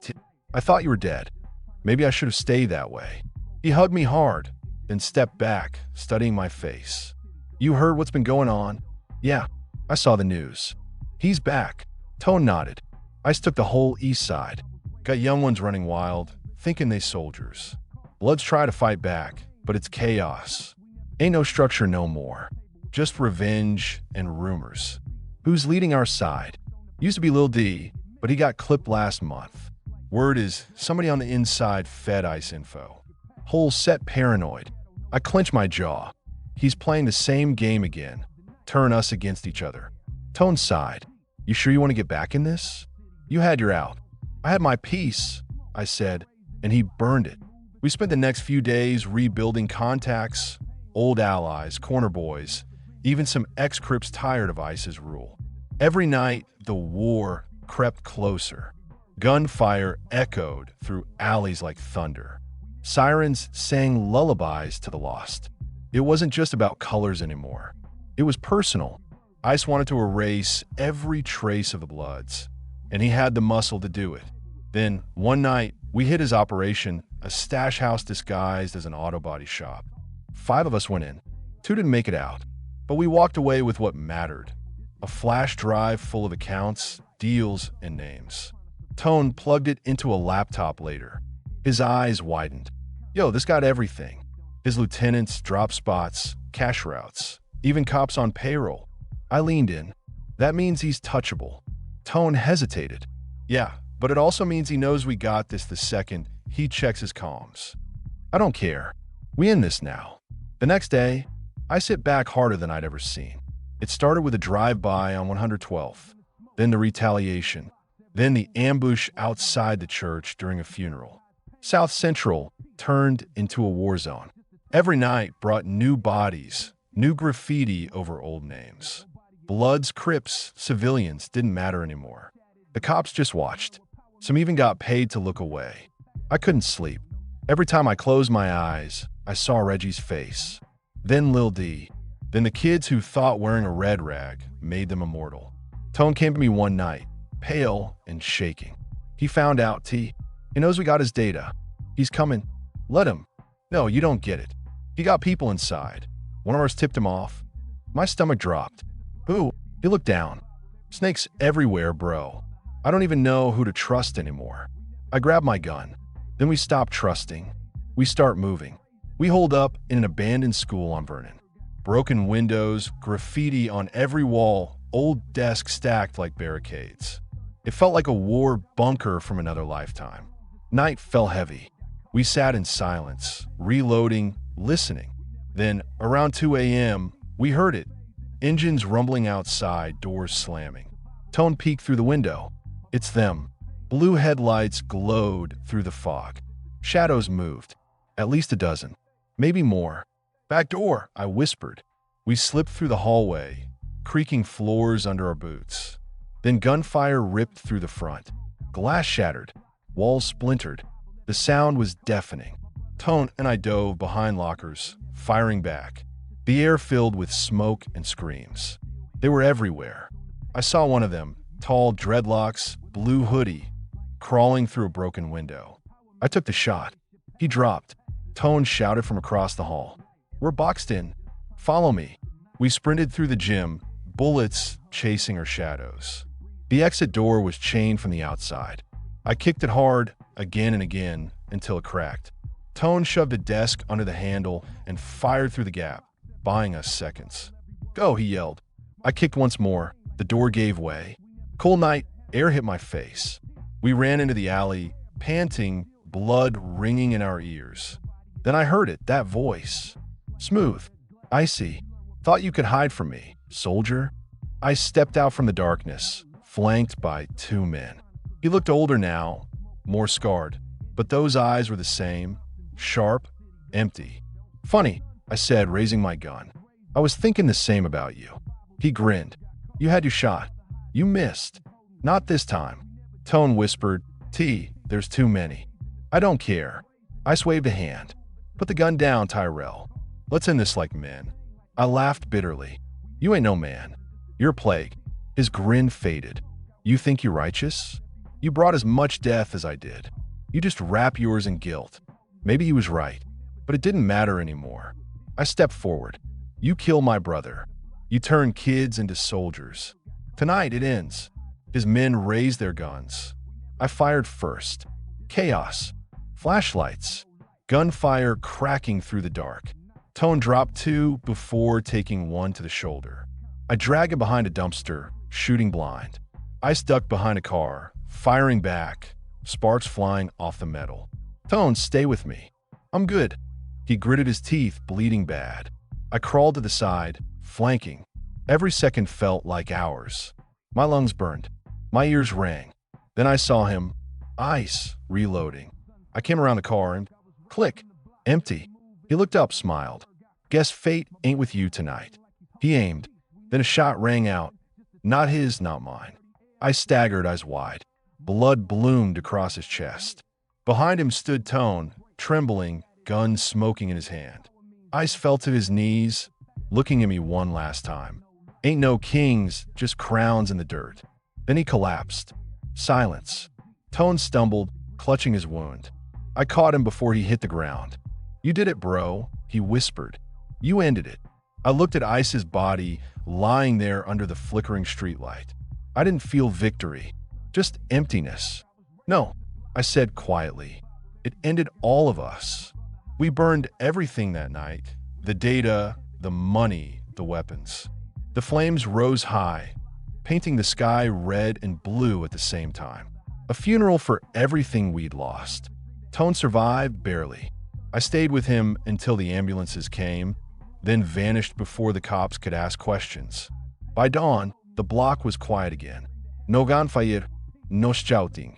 I thought you were dead. Maybe I should have stayed that way." He hugged me hard, then stepped back, studying my face. "You heard what's been going on?" "Yeah, I saw the news." "He's back." Tone nodded. Ice took the whole east side. Got young ones running wild, thinking they soldiers. Bloods try to fight back, but it's chaos. Ain't no structure no more. Just revenge and rumors. Who's leading our side? Used to be Lil D, but he got clipped last month. Word is somebody on the inside fed Ice info. Whole set paranoid. I clench my jaw. He's playing the same game again. Turn us against each other. Tone sighed. "You sure you want to get back in this? You had your out." "I had my piece," I said, and he burned it. We spent the next few days rebuilding contacts, old allies, corner boys, even some ex-Crips tired of Ice's rule. Every night, the war crept closer. Gunfire echoed through alleys like thunder. Sirens sang lullabies to the lost. It wasn't just about colors anymore. It was personal. Ice wanted to erase every trace of the Bloods, and he had the muscle to do it. Then, one night, we hit his operation, a stash house disguised as an auto body shop. 5 of us went in. 2 didn't make it out, but we walked away with what mattered. A flash drive full of accounts, deals, and names. Tone plugged it into a laptop later. His eyes widened. "Yo, this got everything. His lieutenants, drop spots, cash routes, even cops on payroll." I leaned in. "That means he's touchable." Tone hesitated. "Yeah, but it also means he knows we got this the second he checks his comms." "I don't care. We in this now." The next day, I sit back harder than I'd ever seen. It started with a drive-by on 112th, then the retaliation, Then the ambush outside the church during a funeral. South Central turned into a war zone. Every night brought new bodies, new graffiti over old names. Bloods, Crips, civilians didn't matter anymore. The cops just watched. Some even got paid to look away. I couldn't sleep. Every time I closed my eyes, I saw Reggie's face. Then Lil D. Then the kids who thought wearing a red rag made them immortal. Tone came to me one night, pale and shaking. He found out, T. He knows we got his data. He's coming. Let him. No, you don't get it. He got people inside. One of ours tipped him off. My stomach dropped. Who? He looked down. Snakes everywhere, bro. I don't even know who to trust anymore. I grab my gun. Then we stop trusting. We start moving. We hold up in an abandoned school on Vernon. Broken windows, graffiti on every wall, old desks stacked like barricades. It felt like a war bunker from another lifetime. Night fell heavy. We sat in silence, reloading, listening. Then, around 2 a.m., we heard it. Engines rumbling outside, doors slamming. Tone peeked through the window. It's them. Blue headlights glowed through the fog. Shadows moved. At least a dozen. Maybe more. Back door, I whispered. We slipped through the hallway, creaking floors under our boots. Then gunfire ripped through the front. Glass shattered. Walls splintered. The sound was deafening. Tone and I dove behind lockers, firing back. The air filled with smoke and screams. They were everywhere. I saw one of them, tall dreadlocks, blue hoodie, crawling through a broken window. I took the shot. He dropped. Tone shouted from across the hall. We're boxed in. Follow me. We sprinted through the gym, bullets chasing our shadows. The exit door was chained from the outside. I kicked it hard, again and again, until it cracked. Tone shoved a desk under the handle and fired through the gap, buying us seconds. Go, he yelled. I kicked once more. The door gave way. Cold night, air hit my face. We ran into the alley, panting, blood ringing in our ears. Then I heard it, that voice. Smooth, icy. Thought you could hide from me, soldier? I stepped out from the darkness, flanked by 2 men. He looked older now, more scarred, but those eyes were the same, sharp, empty. Funny, I said, raising my gun. I was thinking the same about you. He grinned. You had your shot. You missed. Not this time. Tone whispered, T, there's too many. I don't care. I waved a hand. Put the gun down, Tyrell. Let's end this like men. I laughed bitterly. You ain't no man. You're a plague. His grin faded. You think you're righteous? You brought as much death as I did. You just wrap yours in guilt. Maybe he was right, but it didn't matter anymore. I stepped forward. You kill my brother. You turn kids into soldiers. Tonight it ends. His men raised their guns. I fired first. Chaos. Flashlights. Gunfire cracking through the dark. Tone dropped 2 before taking 1 to the shoulder. I dragged him behind a dumpster, shooting blind. I ducked behind a car, firing back, sparks flying off the metal. Tone, stay with me. I'm good. He gritted his teeth, bleeding bad. I crawled to the side, flanking. Every second felt like hours. My lungs burned. My ears rang. Then I saw him. Ice, reloading. I came around the car and click, empty. He looked up, smiled. Guess fate ain't with you tonight. He aimed. Then a shot rang out. Not his, not mine. I staggered, eyes wide. Blood bloomed across his chest. Behind him stood Tone, trembling, gun smoking in his hand. Ice fell to his knees, looking at me one last time. Ain't no kings, just crowns in the dirt. Then he collapsed. Silence. Tone stumbled, clutching his wound. I caught him before he hit the ground. You did it, bro, he whispered. You ended it. I looked at Ice's body, lying there under the flickering streetlight. I didn't feel victory, just emptiness. No, I said quietly. It ended all of us. We burned everything that night. The data, the money, the weapons. The flames rose high, painting the sky red and blue at the same time. A funeral for everything we'd lost. Tone survived barely. I stayed with him until the ambulances came, then vanished before the cops could ask questions. By dawn, the block was quiet again. No gunfire, No shouting.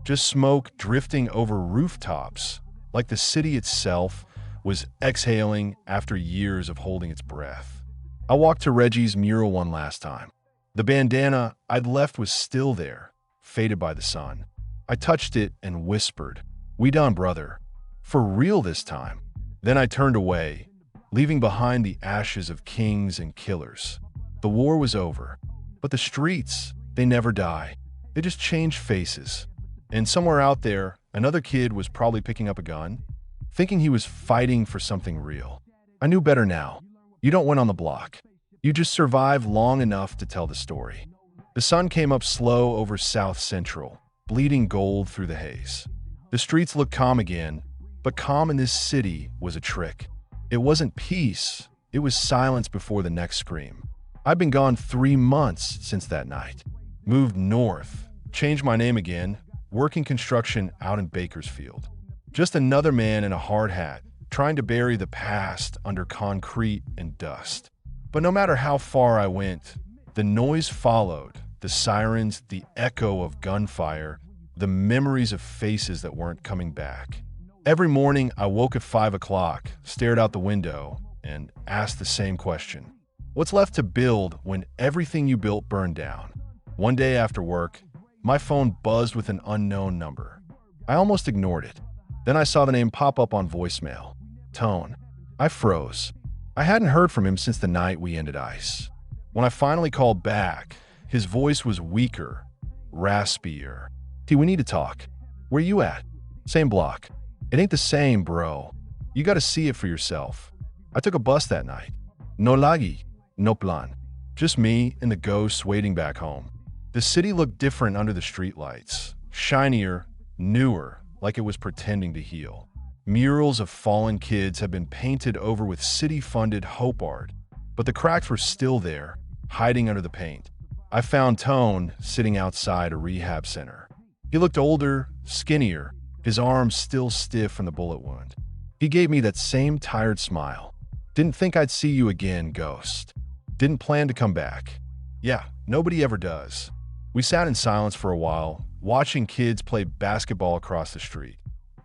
Just smoke drifting over rooftops, like the city itself was exhaling after years of holding its breath. I walked to Reggie's mural one last time. The bandana I'd left was still there, faded by the sun. I touched it and whispered, "We done, brother. For real this time." Then I turned away, leaving behind the ashes of kings and killers. The war was over, but the streets, they never die. They just change faces. And somewhere out there, another kid was probably picking up a gun, thinking he was fighting for something real. I knew better now. You don't win on the block. You just survive long enough to tell the story. The sun came up slow over South Central, bleeding gold through the haze. The streets looked calm again, but calm in this city was a trick. It wasn't peace, it was silence before the next scream. I'd been gone 3 months since that night. Moved north, changed my name again, working construction out in Bakersfield. Just another man in a hard hat, trying to bury the past under concrete and dust. But no matter how far I went, the noise followed, the sirens, the echo of gunfire, the memories of faces that weren't coming back. Every morning, I woke at 5 o'clock, stared out the window, and asked the same question. What's left to build when everything you built burned down? One day after work, my phone buzzed with an unknown number. I almost ignored it. Then I saw the name pop up on voicemail. Tone. I froze. I hadn't heard from him since the night we ended ice. When I finally called back, his voice was weaker, raspier. T, we need to talk. Where you at? Same block. It ain't the same, bro. You gotta see it for yourself. I took a bus that night. No lagi, no plan. Just me and the ghosts waiting back home. The city looked different under the streetlights. Shinier, newer, like it was pretending to heal. Murals of fallen kids had been painted over with city-funded hope art, but the cracks were still there, hiding under the paint. I found Tone sitting outside a rehab center. He looked older, skinnier, his arms still stiff from the bullet wound. He gave me that same tired smile. Didn't think I'd see you again, ghost. Didn't plan to come back. Yeah, nobody ever does. We sat in silence for a while, watching kids play basketball across the street.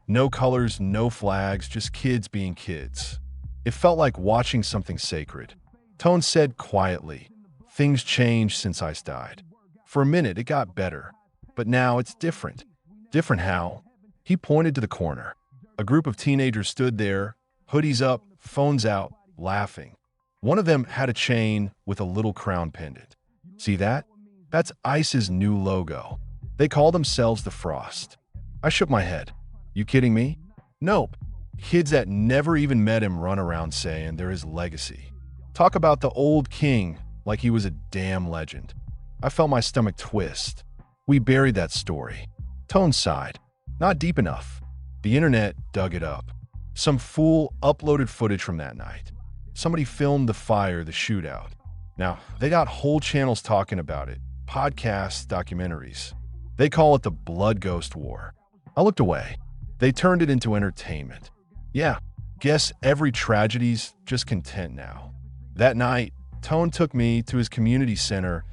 No colors, no flags, just kids being kids. It felt like watching something sacred. Tone said quietly, "Things changed since Ice died. For a minute, it got better. But now it's different." Different how? He pointed to the corner. A group of teenagers stood there, hoodies up, phones out, laughing. One of them had a chain with a little crown pendant. See that? That's Ice's new logo. They call themselves the Frost. I shook my head. You kidding me? Nope. Kids that never even met him run around saying they're his legacy. Talk about the old king like he was a damn legend. I felt my stomach twist. We buried that story. Tone sighed. Not deep enough. The internet dug it up. Some fool uploaded footage from that night. Somebody filmed the fire, the shootout. Now, they got whole channels talking about it. Podcasts, documentaries. They call it the Blood Ghost War. I looked away. They turned it into entertainment. Yeah, guess every tragedy's just content now. That night, Tone took me to his community center,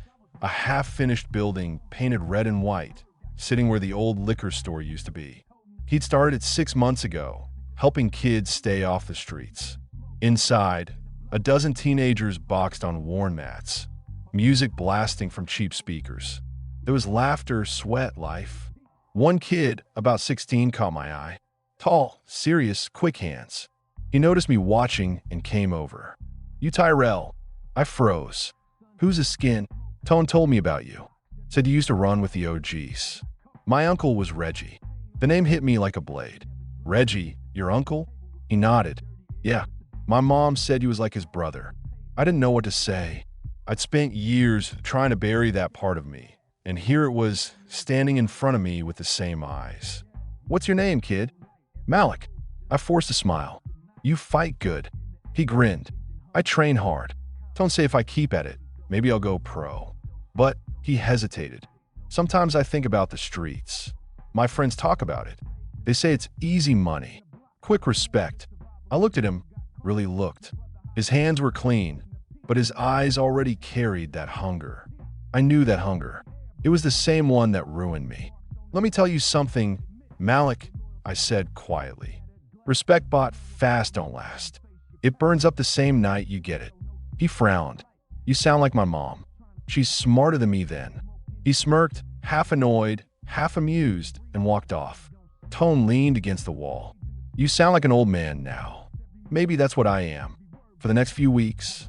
a half-finished building painted red and white, sitting where the old liquor store used to be. He'd started it 6 months ago, helping kids stay off the streets. Inside, a dozen teenagers boxed on worn mats, music blasting from cheap speakers. There was laughter, sweat, life. One kid, about 16, caught my eye. Tall, serious, quick hands. He noticed me watching and came over. You Tyrell. I froze. Who's his skin? Tone told me about you. Said you used to run with the OGs. My uncle was Reggie. The name hit me like a blade. Reggie, your uncle? He nodded. Yeah, my mom said he was like his brother. I didn't know what to say. I'd spent years trying to bury that part of me. And here it was, standing in front of me with the same eyes. What's your name, kid? Malik. I forced a smile. You fight good. He grinned. I train hard. Don't say if I keep at it, maybe I'll go pro. But he hesitated. Sometimes I think about the streets. My friends talk about it. They say it's easy money. Quick respect. I looked at him, really looked. His hands were clean, but his eyes already carried that hunger. I knew that hunger. It was the same one that ruined me. Let me tell you something, Malik, I said quietly. Respect bought fast don't last. It burns up the same night you get it. He frowned. You sound like my mom. She's smarter than me then. He smirked, half annoyed, half amused, and walked off. Tone leaned against the wall. You sound like an old man now. Maybe that's what I am. For the next few weeks,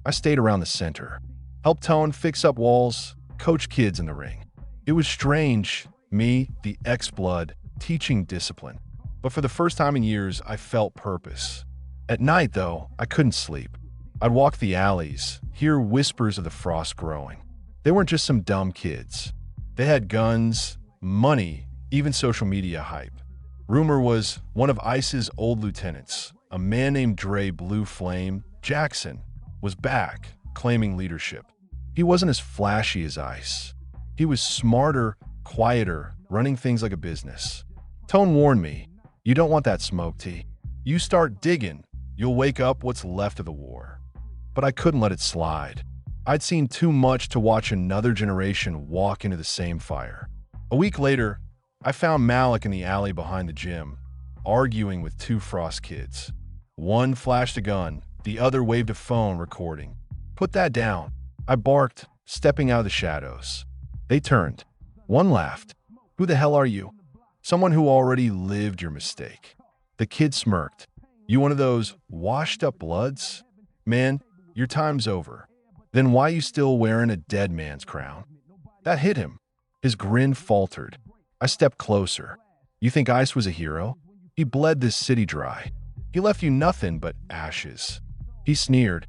I stayed around the center. Helped Tone fix up walls, coach kids in the ring. It was strange, me, the ex-blood, teaching discipline. But for the first time in years, I felt purpose. At night, though, I couldn't sleep. I'd walk the alleys, hear whispers of the frost growing. They weren't just some dumb kids. They had guns, money, even social media hype. Rumor was one of ICE's old lieutenants, a man named Dre Blue Flame Jackson, was back, claiming leadership. He wasn't as flashy as ICE. He was smarter, quieter, running things like a business. Tone warned me, you don't want that smoke, T. You start digging, you'll wake up what's left of the war. But I couldn't let it slide. I'd seen too much to watch another generation walk into the same fire. A week later, I found Malik in the alley behind the gym, arguing with two Frost kids. One flashed a gun, the other waved a phone recording. Put that down, I barked, stepping out of the shadows. They turned. One laughed. Who the hell are you? Someone who already lived your mistake. The kid smirked. You one of those washed-up bloods? Man, your time's over. Then why you still wearing a dead man's crown? That hit him. His grin faltered. I stepped closer. You think Ice was a hero? He bled this city dry. He left you nothing but ashes. He sneered.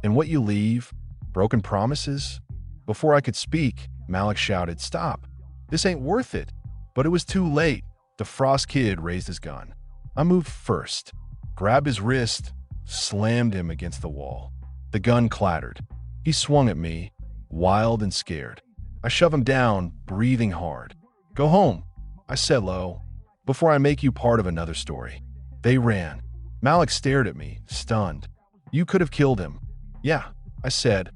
And what you leave? Broken promises? Before I could speak, Malik shouted, Stop. This ain't worth it. But it was too late. The Frost kid raised his gun. I moved first, grabbed his wrist, slammed him against the wall. The gun clattered. He swung at me, wild and scared. I shoved him down, breathing hard. Go home, I said low, before I make you part of another story. They ran. Malik stared at me, stunned. You could have killed him. Yeah, I said,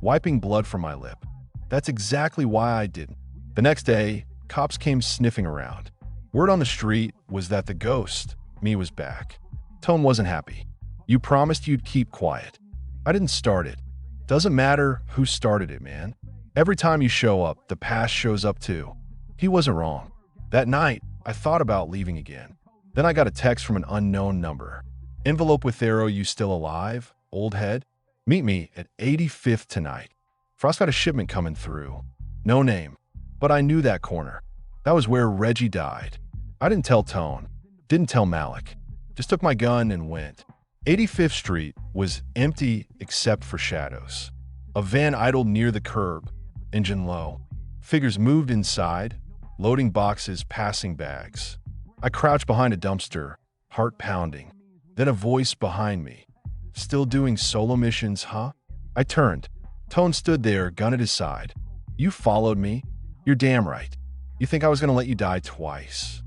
wiping blood from my lip. That's exactly why I didn't. The next day, cops came sniffing around. Word on the street was that the ghost, me, was back. Tone wasn't happy. You promised you'd keep quiet. I didn't start it. Doesn't matter who started it, man. Every time you show up, the past shows up too. He wasn't wrong. That night, I thought about leaving again. Then I got a text from an unknown number. Envelope with arrow, you still alive? Old head? Meet me at 85th tonight. Frost got a shipment coming through. No name. But I knew that corner. That was where Reggie died. I didn't tell Tone. Didn't tell Malik. Just took my gun and went. 85th Street was empty except for shadows. A van idled near the curb, engine low. Figures moved inside, loading boxes, passing bags. I crouched behind a dumpster, heart pounding. Then a voice behind me. Still doing solo missions, huh? I turned. Tone stood there, gun at his side. You followed me? You're damn right. You think I was going to let you die twice?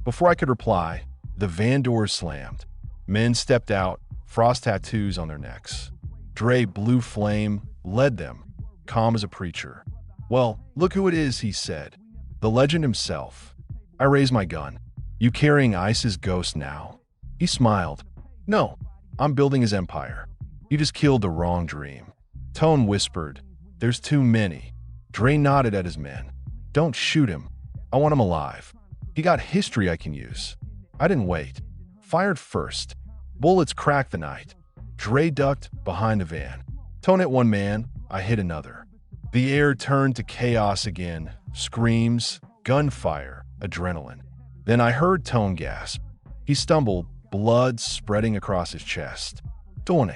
Before I could reply, the van doors slammed. Men stepped out, frost tattoos on their necks. Dre Blue Flame led them, calm as a preacher. Well, look who it is, he said. The legend himself. I raised my gun. You carrying Ice's ghost now? He smiled. No, I'm building his empire. You just killed the wrong dream. Tone whispered, There's too many. Dre nodded at his men. Don't shoot him. I want him alive. He got history I can use. I didn't wait. Fired first. Bullets cracked the night. Dre ducked behind the van. Tone hit one man, I hit another. The air turned to chaos again. Screams, gunfire, adrenaline. Then I heard Tone gasp. He stumbled, blood spreading across his chest. Tone.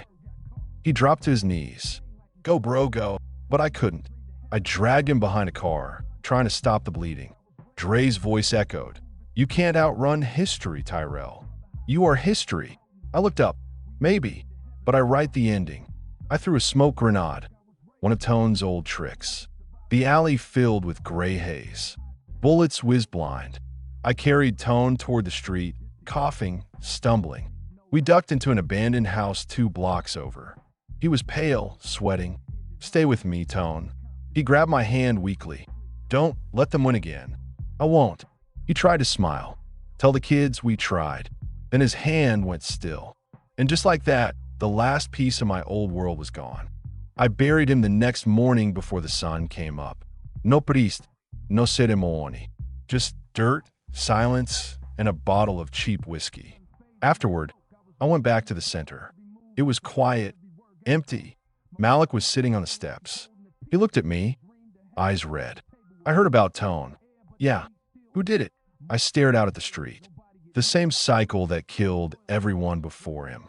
He dropped to his knees. Go, bro, go. But I couldn't. I dragged him behind a car, trying to stop the bleeding. Dre's voice echoed. You can't outrun history, Tyrell. You are history. I looked up. Maybe. But I write the ending. I threw a smoke grenade. One of Tone's old tricks. The alley filled with gray haze. Bullets whizzed blind. I carried Tone toward the street, coughing, stumbling. We ducked into an abandoned house 2 blocks over. He was pale, sweating. Stay with me, Tone. He grabbed my hand weakly. Don't let them win again. I won't. He tried to smile. Tell the kids we tried. Then his hand went still. And just like that, the last piece of my old world was gone. I buried him the next morning before the sun came up. No priest, no ceremony. Just dirt, silence, and a bottle of cheap whiskey. Afterward, I went back to the center. It was quiet, empty. Malik was sitting on the steps. He looked at me, eyes red. I heard about Tone. Yeah, who did it? I stared out at the street. The same cycle that killed everyone before him.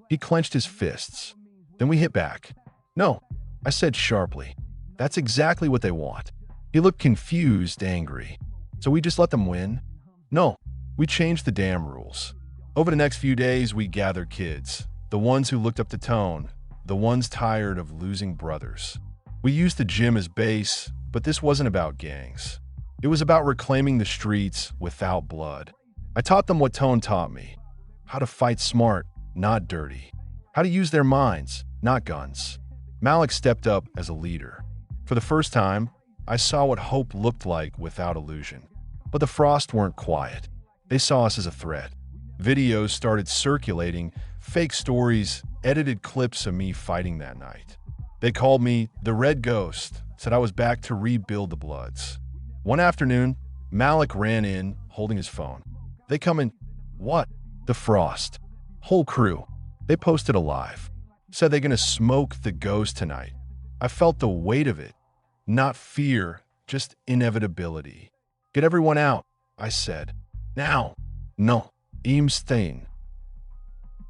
He clenched his fists. Then we hit back. No, I said sharply. That's exactly what they want. He looked confused, angry. So we just let them win? No, we changed the damn rules. Over the next few days, we gathered kids. The ones who looked up to Tone. The ones tired of losing brothers. We used the gym as base, but this wasn't about gangs. It was about reclaiming the streets without blood. I taught them what Tone taught me. How to fight smart, not dirty. How to use their minds, not guns. Malik stepped up as a leader. For the first time, I saw what hope looked like without illusion. But the Frost weren't quiet. They saw us as a threat. Videos started circulating, fake stories, edited clips of me fighting that night. They called me the Red Ghost, said I was back to rebuild the Bloods. One afternoon, Malik ran in, holding his phone. They come in, what? The Frost. Whole crew. They posted alive. Said they're gonna smoke the ghost tonight. I felt the weight of it. Not fear, just inevitability. Get everyone out, I said. Now. No. Eamstein.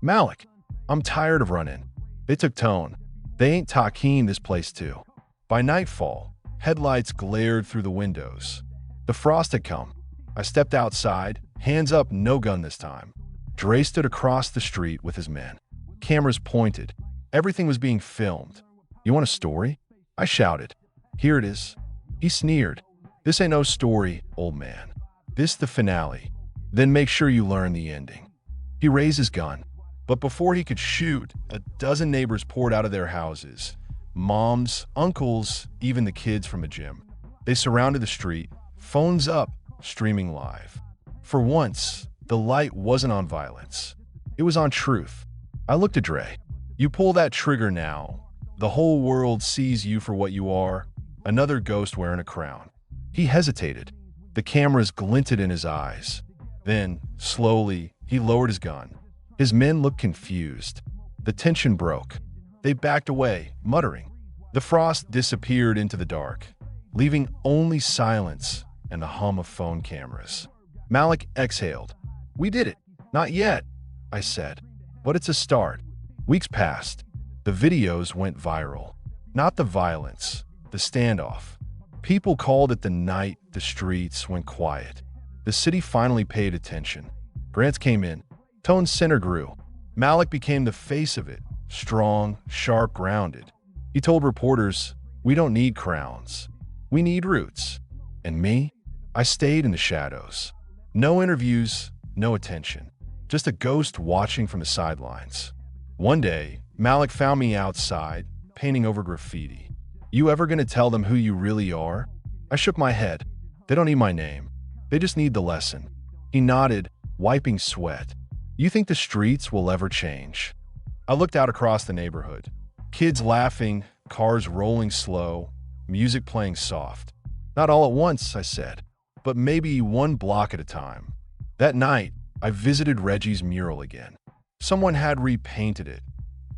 Malik, I'm tired of running. They took Tone. They ain't talking this place too. By nightfall, headlights glared through the windows. The Frost had come. I stepped outside, hands up, no gun this time. Dre stood across the street with his men. Cameras pointed. Everything was being filmed. You want a story? I shouted. Here it is. He sneered. This ain't no story, old man. This the finale. Then make sure you learn the ending. He raised his gun. But before he could shoot, a dozen neighbors poured out of their houses. Moms, uncles, even the kids from the gym. They surrounded the street, phones up, streaming live. For once, the light wasn't on violence. It was on truth. I looked at Dre. You pull that trigger now, the whole world sees you for what you are, another ghost wearing a crown. He hesitated. The cameras glinted in his eyes. Then, slowly, he lowered his gun. His men looked confused. The tension broke. They backed away, muttering. The Frost disappeared into the dark, leaving only silence and the hum of phone cameras. Malik exhaled. We did it. Not yet, I said. But it's a start. Weeks passed. The videos went viral. Not the violence, the standoff. People called it the night the streets went quiet. The city finally paid attention. Grants came in. Tone's center grew. Malik became the face of it, strong, sharp, grounded. He told reporters, we don't need crowns. We need roots. And me? I stayed in the shadows. No interviews, no attention. Just a ghost watching from the sidelines. One day, Malik found me outside, painting over graffiti. You ever gonna tell them who you really are? I shook my head. They don't need my name. They just need the lesson. He nodded, wiping sweat. You think the streets will ever change? I looked out across the neighborhood. Kids laughing, cars rolling slow, music playing soft. Not all at once, I said, but maybe one block at a time. That night, I visited Reggie's mural again. Someone had repainted it,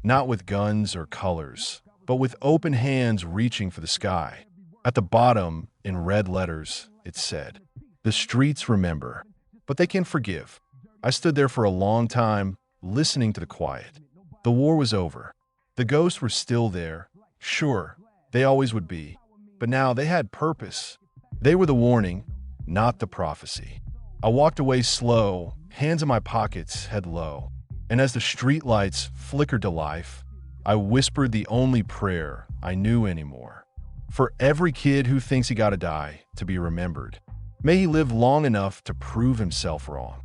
not with guns or colors, but with open hands reaching for the sky. At the bottom, in red letters, it said, "The streets remember, but they can forgive." I stood there for a long time, listening to the quiet. The war was over. The ghosts were still there. Sure, they always would be. But now they had purpose. They were the warning, not the prophecy. I walked away slow, hands in my pockets, head low. And as the streetlights flickered to life, I whispered the only prayer I knew anymore. For every kid who thinks he gotta die to be remembered, may he live long enough to prove himself wrong.